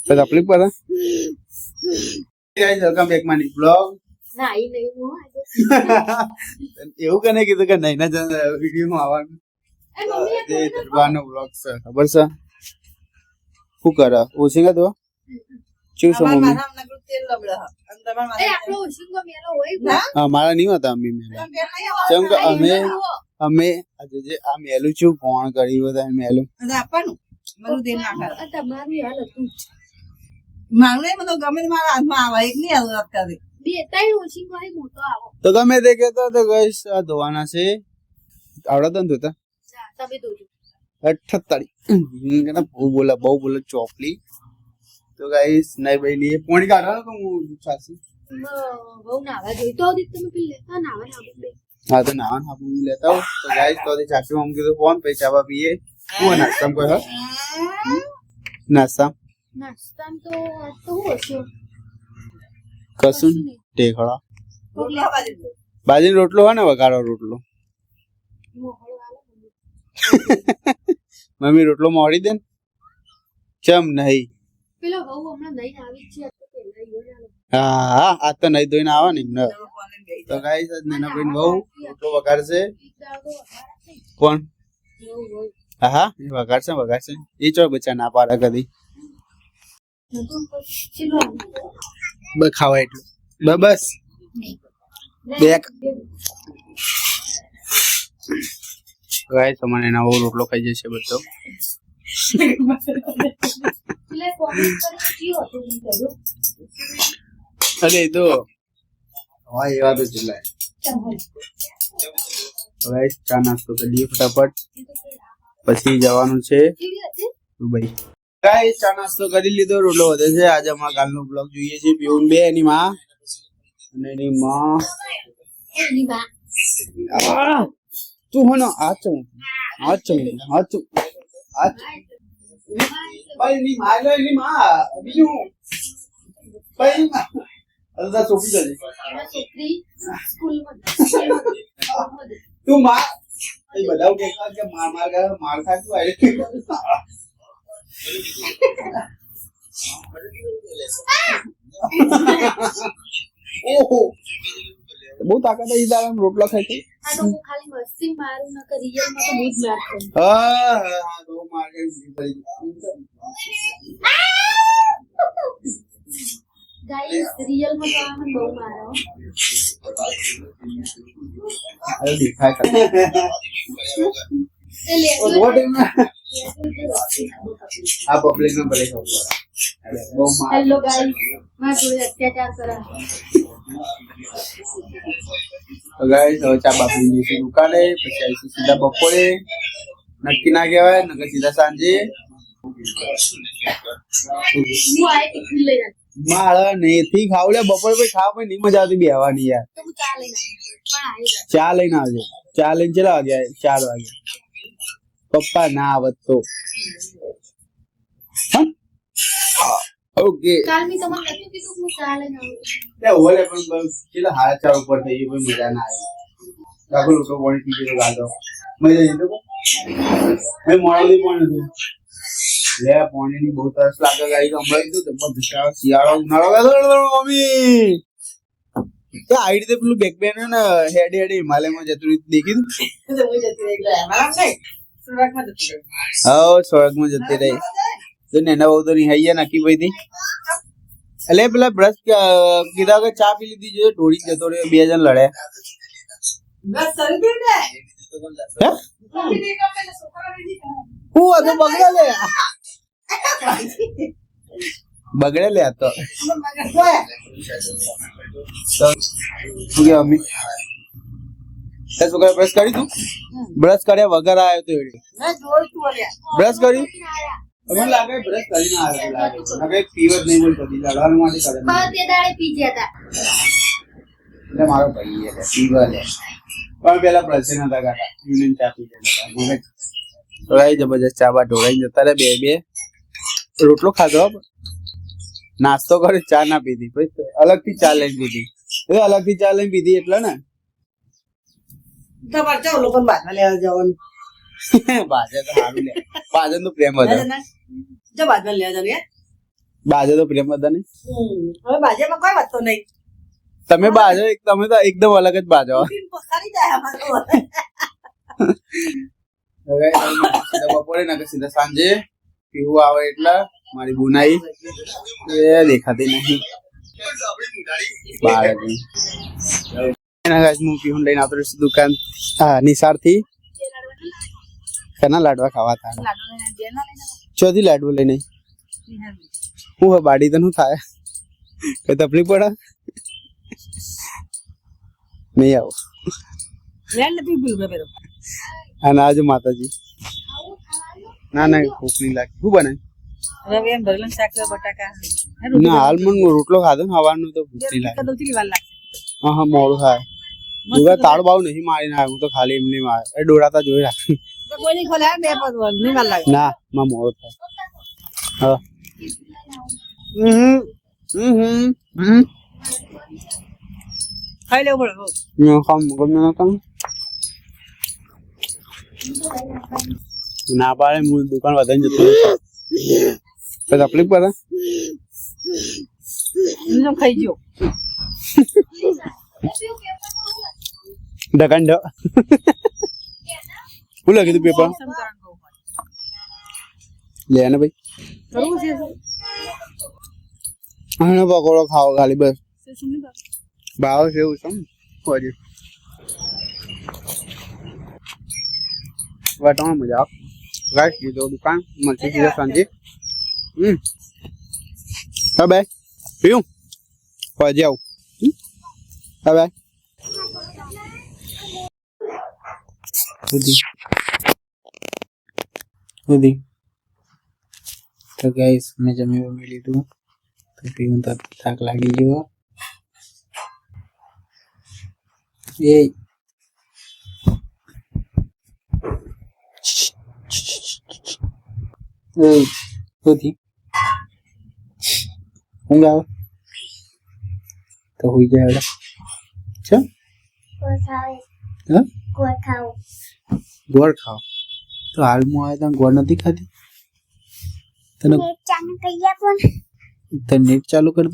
તો તકલીફ પડે guys welcome back my blog નાઈ નહીં હું એવું કને કીધું કે નહીં ના વિડીયો માં આવવાનું જે દરબારનો બ્લોગ છે ખબર છે શું કરે ઓછીંગા તો શું છે મમ્મી આપણો ઓશિંગો મેલો હોય હા મારા નહીં હતા મમ્મી મેલા કેમ કે અમે આજે જે આ મેલું છું કોણ કરી બધા મેલું આપવાનું મારું દેન ના કરે તમારું હાલ હતું મારું નહીં બધું ગમે તે મારા હાથમાં આવે એક નહીં આવું વાત કરે બે ત્રણ ઓશિંગો હોય મોટો આવો તો ગમે તે કહેતો તો ગાઈસ આ ધોવાના છે આવડે તો ધોતા તમે દોજો 78 બહુ બોલે ચોપલી તો ગાઈસ નહીં ભાઈ લીએ પોણી કાઢવાનો તો હું સાસુ બહુ નાવા જોઈ તો તમે પી લેતા નાવા ના બે હા તો નાવા આપું લેતા હો તો ગાઈસ તો ચાચુ મમ કીધું ફોન પૈસા બા પીએ હું નાસ્તા કોઈ હા નાસ્તા તો ઓછો કશું ટેકડા રોટલા વાળી બાજરી રોટલો હોય ને વઘારો રોટલો મોહળ વાળો મમ્મી રોટલો મોડી દે ને ચમ નહીં પેલો બહુ હમણાં નહીં આવી છે તો પેલા યોજાલો હા આ તો નહીં ધોઈને આવે ને એમને તો ગાઈસ આજ નાના ભાઈ બહુ રોટલો વઘારશે કોણ હા એ વઘારશે એ ચો બચ્ચા ના પાડે કદી ખાવા એટલું બસ બેક ગાઈસ અમારે એના બહુ રોટલો ખાઈ જશે બધો અરે એ તો હા એ વાત ચલાય ગાઈસ ચા નાસ્તો કરીએ ફટાફટ પછી જવાનું છે દુબઈ ગાઈસ ચા નાસ્તો કરી લીધો રોટલો વધે છે આજે અમારા કાલનો બ્લોગ જોઈએ છે પીવું બે એની માં અને એની માં તું હોનો આ ચમ ભાઈ ની મારે ની માં બીજું ભાઈ અલદા સોપી જજે છોકરી સ્કૂલમાં તું માર એ બધા કે માર ખાય તું આરે ઓહો બહુ તાકાત છે દાડા રોટલા ખાય છે આ તો હું ખાલી મસ્તી મારું ન કે રિયલમાં તો બહુ જ માર ખાઉં હા બહુ માર ગઈ ગાઈસ રિયલમાં તો આમને બહુ મારો અરે દેખાય એ લે રોડ આ પબ્લિક નો ભલે ખબર બહુ માર હેલો ગાઈસ માર જોડે અત્યાચાર કરે ગાઈસ હવે ચા બાપની જઈશું દુકાને પછી આવીશું સીધા બપોરે નક્કી ના કહેવાય નકર સીધા સાંજે હું આ ટિફિન લઈને માળા નહીં ખાવલે બપોરે પછી ખાવા પછી નહીં મજા આવતી બેહવાની યાર તો હું ચા લઈને આવી પણ આવી ચા લઈને આવજે ચા લઈને ચલા વાગ્યા 4 વાગે પપ્પા ના આવત તો ઓકે કાલ મેં તમને નતું કીધું હું ચા લઈને આવું તે ઓલે પણ કેટલા હારા ચા ઉપર થઈ ગઈ કોઈ મજા ના આવી લાગો લોકો પાણી પી ગયો ગાડો મજા આવી તો મે મોડાલી પણ નથી લે પાણીની બહુ તરસ લાગે ગાઈ હમણાં તો જબરદસ્ત શિયાળો ઉનાળો મમ્મી તો આ રીતે પેલું બેક બેન ને હેડ હિમાલયમાં જતું દેખી સ્વર્ગમાં જતી રહી તો નેના બહુ તો નિહાઈ નાખી ભાઈ એટલે પેલા બ્રશ કીધા કે ચા પી લીધી જોઈએ ઢોળી જતો રહ્યો 2 જણ લડે હું હતો બગડે લે તો મમ્મી છોકરા બ્રશ કરી તું બ્રશ કર્યા વગર આવ્યો તો બ્રશ કર્યું મને લાગે બ્રશ કરી ના આવ્યો લાગે લાગે ફીવર નહીં બોલ પડી લડવાનું માટે કરે પણ તે દાડે પી ગયા હતા એટલે મારો ભાઈ એટલે ફીવર લે પણ પેલા બ્રશ નતા કાઢા યુનિયન ચા પી જતા મને તો આઈ જબરજસ્ત ચા બા ઢોળાઈ જતા રે બે રોટલો ખાધો નાસ્તો કરે ચા ના પીધી પછી અલગથી ચા લઈને પીધી અલગથી ચા લઈને પીધી એટલે ને તમારે ચાલો લોકો બાજવા લેવા જવાનું બાજે તો સારું લે બાજન તો પ્રેમ હતો જો બાજવા લેવા જવાનું બાજે તો પ્રેમ હતા ને હવે બાજેમાં કોઈ વાતો નહીં તમે બાજો તમે તો એકદમ અલગ જ બાજો પસારી જાય અમારો હવે સીધા બપોરે ના કે સીધા સાંજે પીવું આવે એટલે મારી બુનાઈ એ દેખાતી નહીં બાર એના ગાઈસ હું પીવું લઈને આવતો રહીશ દુકાન હા નિસાર થી કના લાડવા ખાવા હતા ચોથી લાડવો લઈને હું હવે બાડી તો શું થાય કઈ તકલીફ પડે નહીં આવો લેન્ડ નથી પીવું પેલો અને આજે માતાજી ના ના ભૂખ નહીં લાગી શું બનાય રવે એમ ભરેલું શાક બટાકા ના હાલ મને રોટલો ખાધો ને હવાનું તો ભૂખ નહીં લાગે કદોથી વાર લાગે હા હા મોડું થાય દુગા તાળ બાવ નહીં મારી ના હું તો ખાલી એમની મારે એ ડોળાતા જોઈ રાખી તો કોઈ નહીં ખોલે બે પદ નહીં વાર લાગે ના માં મોડું થાય હા હમ ખાઈ લેવું પડે મેં ખામ ગમે ના કામ ના પાડે હું દુકાન વધારે જતો તો તકલીફ પડે એમનો ખાઈ ગયો દકાન હું લખી તું પેપર લે ને ભાઈ કરવું છે અને પકોડો ખાઓ ખાલી બસ શું નહીં ભાવ છે એવું છે હજી વટાણા મજા આવ ગાઈસ ये तो दुकान मल्टी चीज़ सांझे હા બાય પીવું પછી આવું હા બાય સુધી તો ગાઈસ મેં જમી લીધું તો પીવું તો થાક લાગી ગયો એ સુધી ઊંઘ આવે તો હોઈ જાય હવે છે ગોળ ખાવ તો હાલમાં આવે તો ગોળ નથી ખાતી તને નેટ ચાલુ કર દે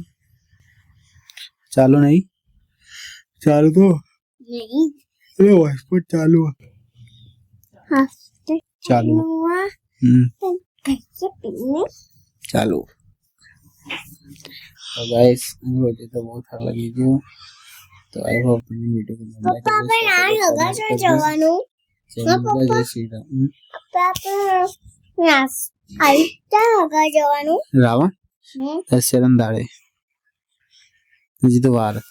ચાલુ નહીં ચાલુ તો હોટસ્પોટ ચાલુ ચાલુ ચાલુ तो गाइस मुझे तो बहुत अच्छा लगी जो तो आई होप तुम्हें वीडियो को પપ્પા પણ આ હગા છે જવાનું जय श्री राम પપ્પા નાસ આઈતા હગા જવાનું रावण दशरथ दाड़े जी तो वार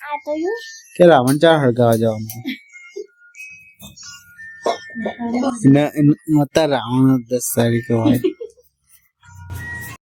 આ તો હું કે રાવણ ચાર હળગાવા જવાનું મતા રાવણ 10 તારીખે હોય